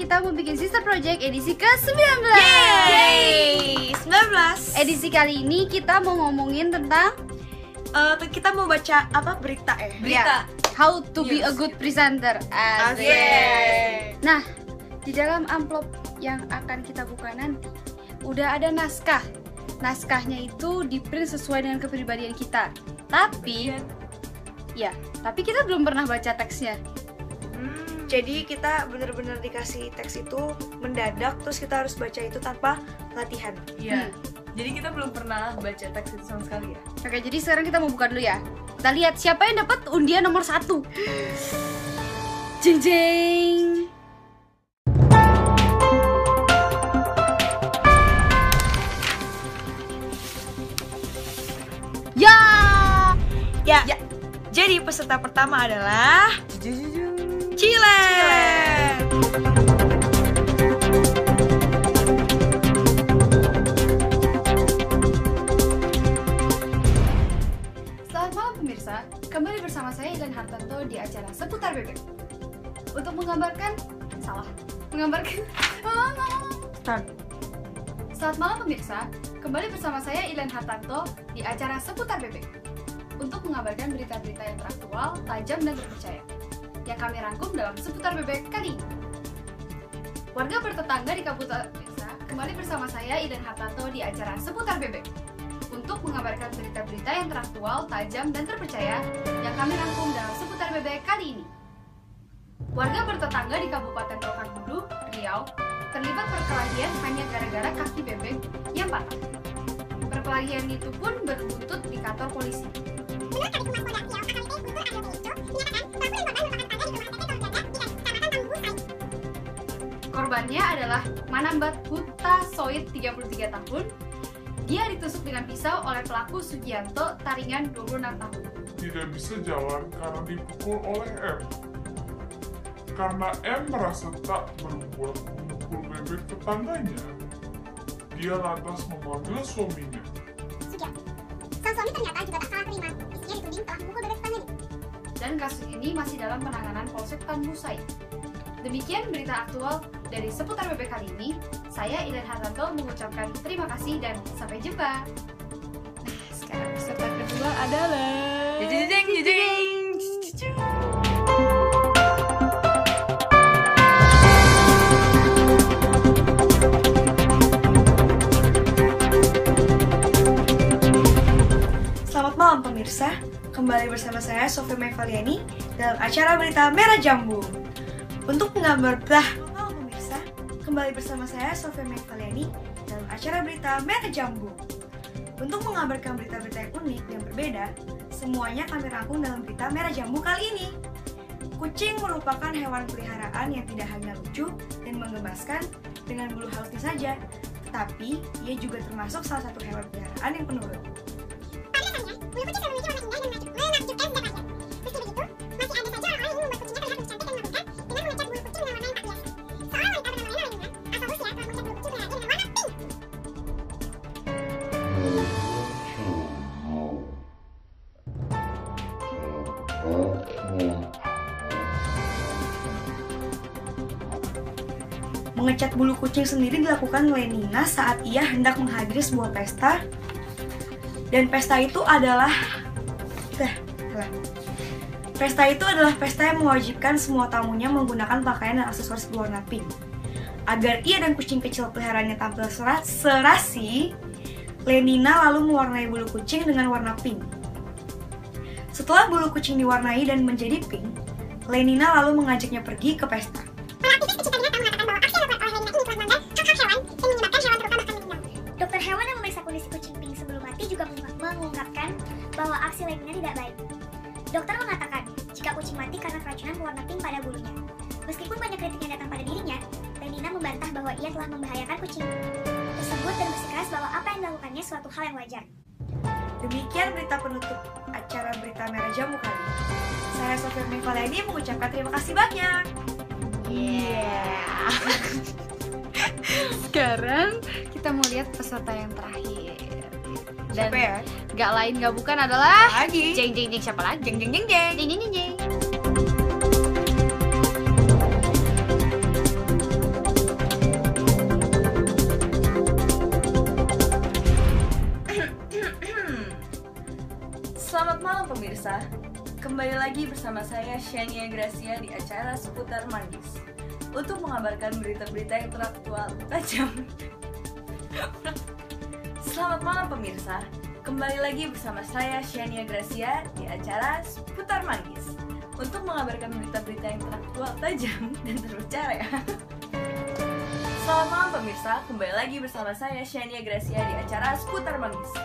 kita mau bikin sister project edisi ke-19. Yeay! 19. Edisi kali ini kita mau ngomongin tentang kita mau baca apa berita Berita. How to be a good presenter. Asik. Nah, di dalam amplop yang akan kita buka nanti udah ada naskah. Naskahnya itu di-print sesuai dengan kepribadian kita. Tapi kita belum pernah baca teksnya. Jadi kita benar-benar dikasih teks itu mendadak, terus kita harus baca itu tanpa latihan. Iya. Jadi kita belum pernah baca teks itu sama sekali ya. Oke, jadi sekarang kita mau buka dulu ya. Kita lihat siapa yang dapat undian nomor 1. Jeng jeng. Ya. Jadi peserta pertama adalah Cilen. Selamat malam pemirsa, kembali bersama saya Ilan Hartanto di acara Seputar Bebek. Untuk menggambarkan. Selamat malam pemirsa, kembali bersama saya Ilan Hartanto di acara Seputar Bebek. Untuk mengabarkan berita-berita yang teraktual, tajam dan terpercaya yang kami rangkum dalam Seputar Bebek kali ini. Warga bertetangga di Kabupaten Desa, kembali bersama saya Ilan Hartanto di acara Seputar Bebek untuk mengabarkan berita-berita yang teraktual, tajam dan terpercaya yang kami rangkum dalam Seputar Bebek kali ini. Warga bertetangga di Kabupaten Rokan-Hulu, Riau, terlibat perkelahian hanya gara-gara kaki bebek yang patah. Perkelahian itu pun berbuntut di kantor polisi. Korbannya adalah Manambat Huta Soit 33 tahun. Dia ditusuk dengan pisau oleh pelaku Sugianto Taringan 26 tahun. Tidak bisa jalan karena dipukul oleh M. Karena M merasa tak berbuat memukul bebek tetangganya, dia lantas memanggil suaminya. Sugianto. Sang suami ternyata juga tak salah terima. Istrinya dituding telah memukul bebek tetangganya. Dan kasus ini masih dalam penanganan Polsek Tanbusai. Demikian berita aktual dari Seputar Bebek kali ini. Saya Ilan Hartanto mengucapkan terima kasih dan sampai jumpa. Nah, sekarang peserta kedua adalah Selamat malam pemirsa, kembali bersama saya Sofia Mevaliani dalam acara berita Merah Jambu. Untuk menggambar malam pemirsa, kembali bersama saya Sofia Mevaliani dalam acara berita Merah Jambu. Untuk mengabarkan berita-berita yang unik dan berbeda, semuanya kami rangkum dalam berita Merah Jambu kali ini. Kucing merupakan hewan peliharaan yang tidak hanya lucu dan menggemaskan dengan bulu halusnya saja, tetapi ia juga termasuk salah satu hewan peliharaan yang penurut. Bulu kucing selalu memiliki warna indah dan menakjubkan setiap wajah. Meski begitu, masih ada saja orang-orang yang membuat kucingnya terlihat lebih cantik dan menakjubkan dengan mengecat bulu kucing dengan warna yang tak biasa. Seorang wanita bernama Lena Lena, asal Rusia, telah mengecat bulu kucing dengan warna pink. Mengecat bulu kucing sendiri dilakukan Lenina saat ia hendak menghadiri sebuah pesta. Dan pesta itu adalah pesta yang mewajibkan semua tamunya menggunakan pakaian dan aksesoris berwarna pink. Agar ia dan kucing kecil peliharaannya tampil serasi, Lenina lalu mewarnai bulu kucing dengan warna pink. Setelah bulu kucing diwarnai dan menjadi pink, Lenina lalu mengajaknya pergi ke pesta. Para aktivis pecinta binatang mengatakan bahwa aksi yang dilakukan oleh Lenina ini telah melanggar hak-hak hewan dan menyebabkan hewan terluka bahkan meninggal. Dokter hewan yang memeriksa kondisi kucing pink sebelum mati juga mengungkapkan bahwa aksi Lenina tidak baik. Dokter mengatakan jika kucing mati karena keracunan berwarna pink pada bulunya. Meskipun banyak kritik yang datang pada dirinya, Lenina membantah bahwa ia telah membahayakan kucing tersebut dan bersikeras bahwa apa yang dilakukannya suatu hal yang wajar. Demikian berita penutup acara berita Merah Jambu kali ini. Saya Sofia Mevaliani mengucapkan terima kasih banyak. Sekarang kita mau lihat peserta yang terakhir. Dan Siapa ya? gak lain gak bukan adalah Lagi. Jeng jeng jeng, siapa lagi? Jeng jeng jeng jeng. Jeng jeng jeng jeng. pemirsa, kembali lagi bersama saya Shania Gracia di acara Seputar Manggis untuk mengabarkan berita-berita yang teraktual tajam. Selamat malam pemirsa, kembali lagi bersama saya Shania Gracia di acara Seputar Manggis untuk mengabarkan berita-berita yang teraktual tajam dan terpercaya. Selamat malam pemirsa, kembali lagi bersama saya Shania Gracia di acara Seputar Manggis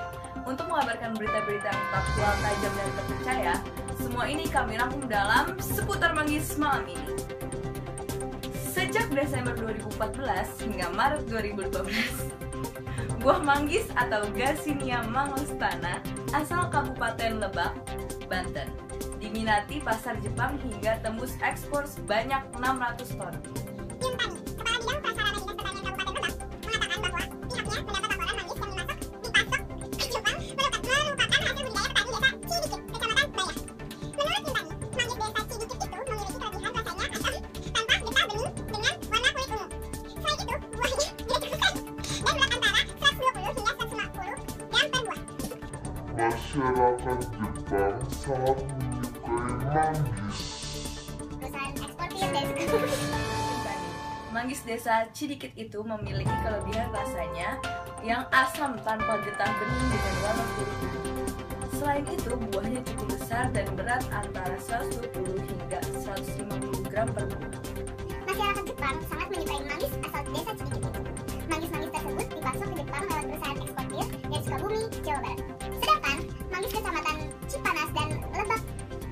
untuk mengabarkan berita-berita yang teraktual, tajam dan terpercaya. Semua ini kami rangkum dalam Seputar Manggis malam ini. Sejak Desember 2014 hingga Maret 2015, buah manggis atau Garcinia mangostana asal Kabupaten Lebak, Banten diminati pasar Jepang hingga tembus ekspor sebanyak 600 ton. Yuntani, Kepala Bidang Prasarana Dinas Pertanian Kabupaten Lebak, mengatakan bahwa pihaknya mendapat laporan manggis yang dipasok di Jepang merupakan hasil budidaya petani desa Cidikit, Kecamatan Bayah. Menurut Yuntani, manggis desa Cidikit itu memiliki kelebihan rasanya asam tanpa getah bening dengan warna kulit ungu. Selain itu, buahnya gede sekali dan berat antara 120 hingga 150 gram per buah. Masyarakat Jepang sangat menyukai manggis. Perusahaan eksportir desa. Manggis desa Cidikit itu memiliki kelebihan rasanya yang asam tanpa getah bening dengan warna kulit ungu. Selain itu, buahnya cukup besar dan berat antara 120 hingga 150 gram per buah. Masyarakat Jepang sangat menyukai manggis asal desa Cidikit itu. Manggis-manggis tersebut dipasok ke Jepang lewat perusahaan eksportir dari Sukabumi, Jawa Barat. Sedangkan manggis kecamatan Cipanas dan Lebak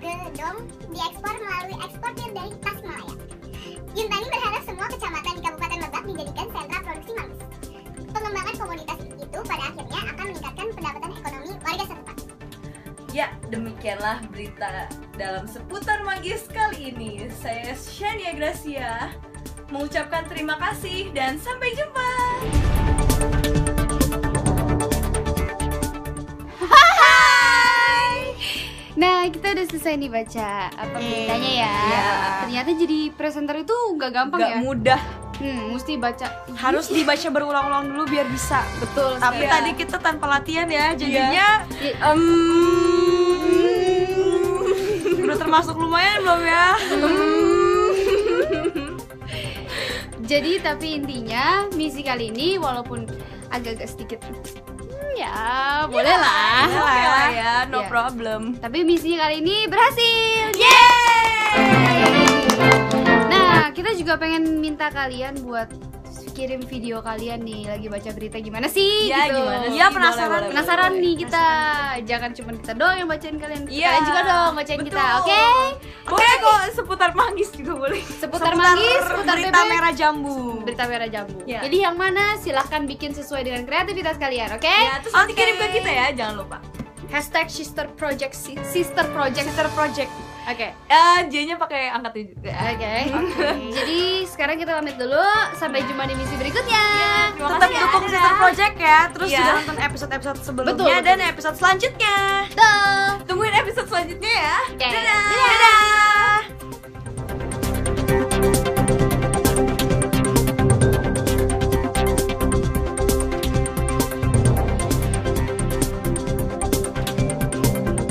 Gedong diekspor melalui eksportir dari Tasikmalaya. Yuntani berharap semua kecamatan di Kabupaten Lebak dijadikan sentra produksi manggis. Pengembangan komoditas itu pada akhirnya akan meningkatkan pendapatan ekonomi warga setempat. Ya, demikianlah berita dalam Seputar Manggis kali ini. Saya Shania Gracia mengucapkan terima kasih dan sampai jumpa. Nah, kita udah selesai nih baca apa beritanya ya. Iya. Ternyata jadi presenter itu nggak gampang Gak ya. mudah. Mesti baca. Harus dibaca berulang-ulang dulu biar bisa. Betul. Tapi sekali. tadi kita tanpa latihan ya, jadinya udah termasuk lumayan belum ya? Jadi tapi intinya misi kali ini walaupun agak-agak sedikit ya boleh lah. Oke lah ya, no Iya. problem. Tapi misi kali ini berhasil. Yeay! Nah, kita juga pengen minta kalian buat kirim video kalian nih lagi baca berita gimana sih Ya, gitu. gimana sih? Iya, Boleh, penasaran. boleh, Penasaran boleh. nih kita. Jangan cuma kita doang yang bacain kalian. Iya. Kalian juga dong bacain Betul. kita. Oke? Boleh kok seputar manggis juga boleh. Seputar manggis, seputar berita bebek, merah jambu. berita merah jambu. Ya. Jadi yang mana silahkan bikin sesuai dengan kreativitas kalian, oke? Ya, terus nanti Oke. kirim ke kita ya, jangan lupa. Hashtag Sister Project. Sister Project. Oke. J-nya pakai angka 7. Oke. Jadi sekarang kita pamit dulu. Sampai jumpa di misi berikutnya. Terima Tetap kasih ya. dukung Sister Project ya. Terus Iya. juga nonton episode-episode sebelumnya Betul, betul. dan episode selanjutnya. Dah. Tungguin episode selanjutnya ya. Oke. Dadah. Dadah.